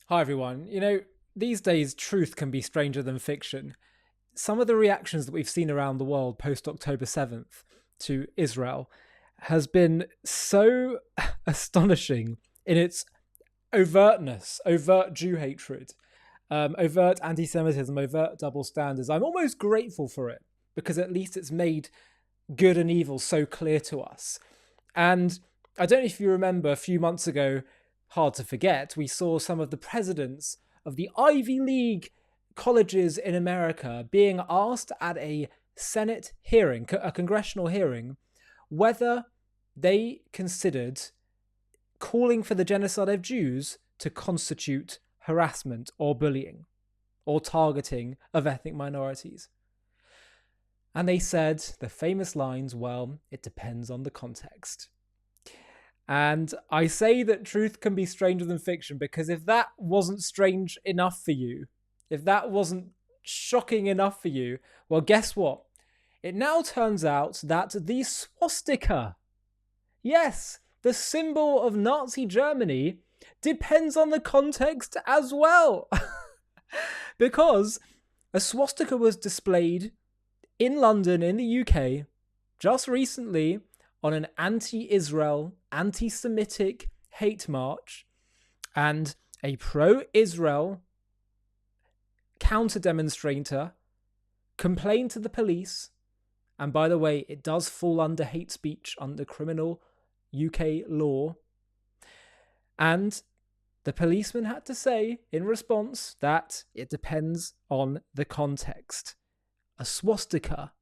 Hi everyone. These days truth can be stranger than fiction. Some of the reactions that we've seen around the world post October 7th to Israel has been so astonishing in its overtness, overt Jew hatred, overt anti-Semitism, overt double standards. I'm almost grateful for it because at least it's made good and evil so clear to us. And I don't know if you remember a few months ago, hard to forget, we saw some of the presidents of the Ivy League colleges in America being asked at a Senate hearing, a congressional hearing, whether they considered calling for the genocide of Jews to constitute harassment or bullying or targeting of ethnic minorities. And they said the famous lines, well, it depends on the context. And I say that truth can be stranger than fiction because if that wasn't strange enough for you, if that wasn't shocking enough for you, well, guess what? It now turns out that the swastika, yes, the symbol of Nazi Germany, depends on the context as well. Because a swastika was displayed in London, in the UK, just recently on an anti-Israel, anti-Semitic hate march, and a pro-Israel counter-demonstrator complained to the police, and by the way, it does fall under hate speech under criminal UK law, and the policeman had to say in response that it depends on the context. A swastika,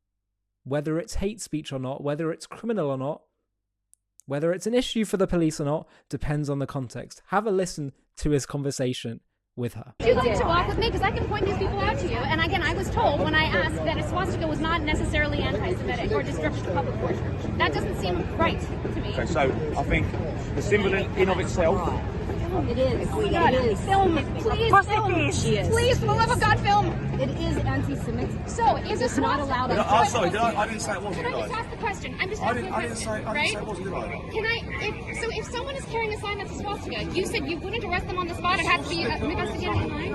whether it's hate speech or not, whether it's criminal or not, whether it's an issue for the police or not, depends on the context. Have a listen to his conversation with her. Would you like to walk with me? Because I can point these people out to you. And again, I was told when I asked that a swastika was not necessarily anti-Semitic or destruction of public worship. That doesn't seem right to me. Okay, so I think the symbol in of itself. It is. Oh God, it is. Film it. Please film. Please, for the love of God, film. It is anti-Semitic. So, is this not allowed? I'm sorry, I didn't say it wasn't. Can I just ask the question? I'm just asking a question, right? I didn't say it wasn't. Can if someone is carrying a sign that's a swastika, you said you wouldn't arrest them on the spot. It has to be investigated online.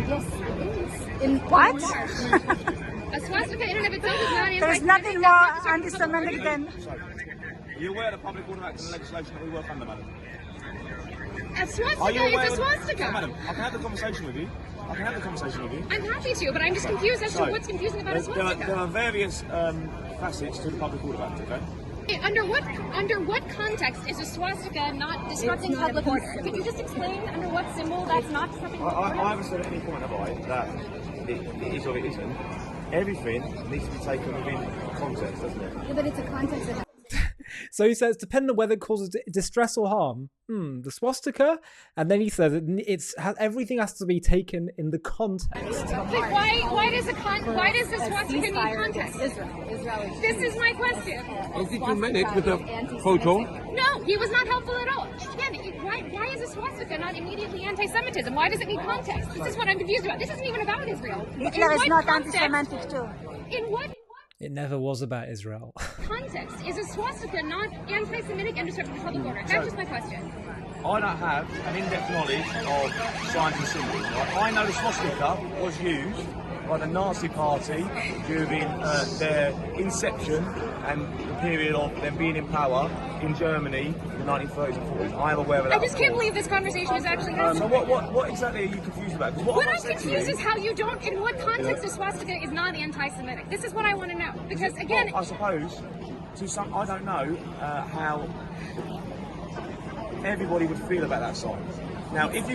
Yes, it is. In what? A swastika in and of itself is not anti-Semitic. There's nothing more anti-Semitic than. Are you aware of the Public Order Act and the legislation that we work under, madam? A swastika is a swastika. No, madam, I can have the conversation with you. I'm happy to, but I'm just confused as to what's confusing about a swastika. There are various facets to the Public Order Act, okay? Under what context is a swastika not disrupting public order? Could you just explain under what symbol that's not disrupting public order? I haven't said at any point, have I, that it is or it isn't. Everything needs to be taken within context, doesn't it? Yeah, but it's a context that. So he says, depending on whether it causes distress or harm, the swastika, and then he says everything has to be taken in the context. But why does the swastika need context? Israel. This is my question. Did you manage with the photo? No, he was not helpful at all. Again, why is a swastika not immediately anti-Semitism? Why does it need context? This is what I'm confused about. This isn't even about Israel. Hitler is not anti-Semitic too. In what It never was about Israel. context is a swastika not anti-Semitic and disruptive of public order? That's just my question. I don't have an in-depth knowledge of signs and symbols. Right? I know the swastika was used by the Nazi Party during their inception and the period of them being in power in Germany in the 1930s and 40s. I am aware of that. I just can't believe this conversation is actually happening. So what exactly are you confused about? What I'm confused is how you don't, in what context a swastika is not anti-Semitic. This is what I want to know. Because again... Well, I suppose, I don't know how everybody would feel about that sign. Now, if you...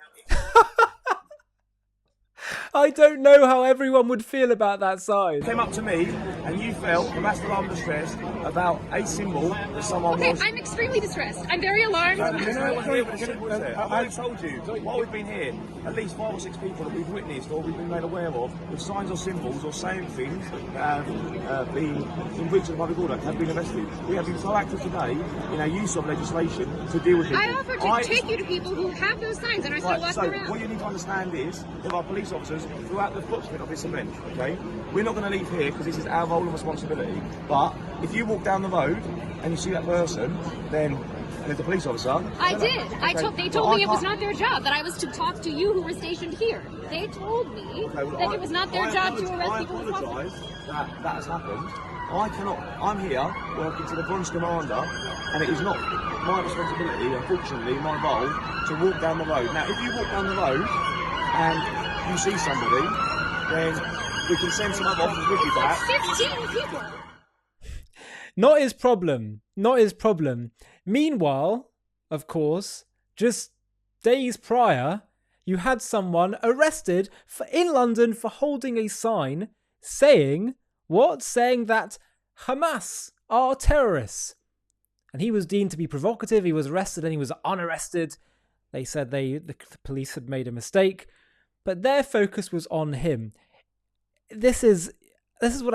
I don't know how everyone would feel about that sign. Came up to me and you felt harassed and distressed about a symbol that someone was... I'm extremely distressed. I'm very alarmed. I told you, while we've been here, at least 5 or 6 people that we've witnessed or we've been made aware of with signs or symbols or saying things that have been in breach of the public order have been arrested. We have been proactive today in our use of legislation to deal with it. I offered to take you to people who have those signs and are still walking around. So what you need to understand is that our police officers throughout the footprint of this event, okay? We're not going to leave here because this is our role and responsibility, but if you walk down the road and you see that person, then And as a police officer... I did. They told me it was not their job, that I was to talk to you who were stationed here. They told me that it was not their job to arrest people with swastika. I apologise that has happened. I cannot... I'm here working to the bronze commander, and it is not my responsibility, unfortunately, my role, to walk down the road. Now, if you walk down the road and you see somebody, then we can send some other officers with you back. 15 people! Not his problem. Not his problem. Meanwhile, of course, just days prior, you had someone arrested in London for holding a sign saying... What? Saying that Hamas are terrorists. And he was deemed to be provocative. He was arrested and he was unarrested. They said the police had made a mistake. But their focus was on him. This is when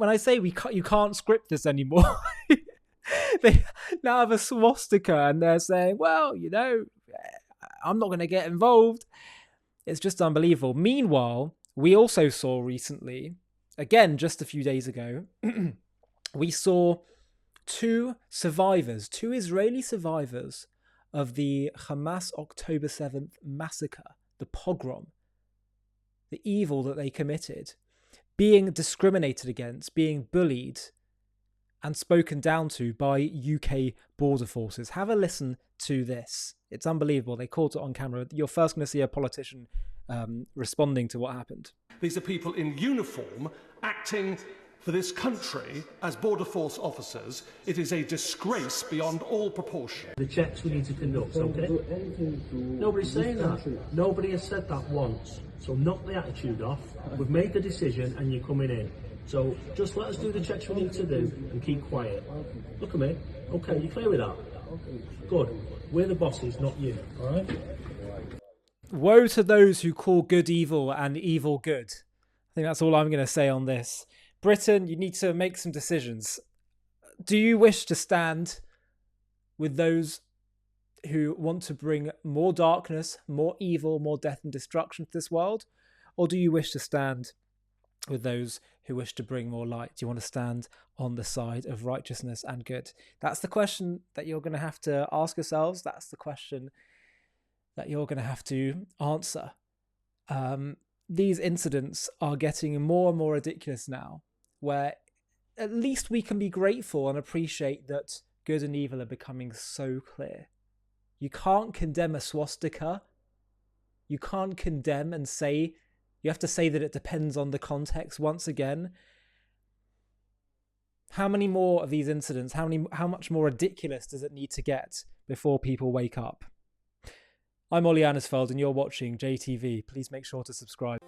I say you can't script this anymore. They now have a swastika and they're saying, well, I'm not going to get involved. It's just unbelievable. Meanwhile, we also saw recently... Again, just a few days ago, we saw two Israeli survivors of the Hamas October 7th massacre, the pogrom, the evil that they committed, being discriminated against, being bullied and spoken down to by UK border forces. Have a listen to this. It's unbelievable. They caught it on camera. You're first going to see a politician responding to what happened. These are people in uniform acting for this country as border force officers. It is a disgrace beyond all proportion. The checks we need to conduct, okay? Nobody's saying that. Nobody has said that once. So knock the attitude off. We've made the decision and you're coming in. So just let us do the checks we need to do and keep quiet. Look at me. Okay, you clear with that? Good. We're the bosses, not you, all right? Woe to those who call good evil and evil good. I think that's all I'm going to say on this. Britain, you need to make some decisions. Do you wish to stand with those who want to bring more darkness, more evil, more death and destruction to this world? Or do you wish to stand with those who wish to bring more light? Do you want to stand on the side of righteousness and good? That's the question that you're going to have to ask yourselves. That's the question that you're going to have to answer. These incidents are getting more and more ridiculous now, where at least we can be grateful and appreciate that good and evil are becoming so clear. You can't condemn a swastika. You can't condemn and say, you have to say that it depends on the context once again. How many more of these incidents, how much more ridiculous does it need to get before people wake up? I'm Ollie Annisfeld and you're watching JTV. Please make sure to subscribe.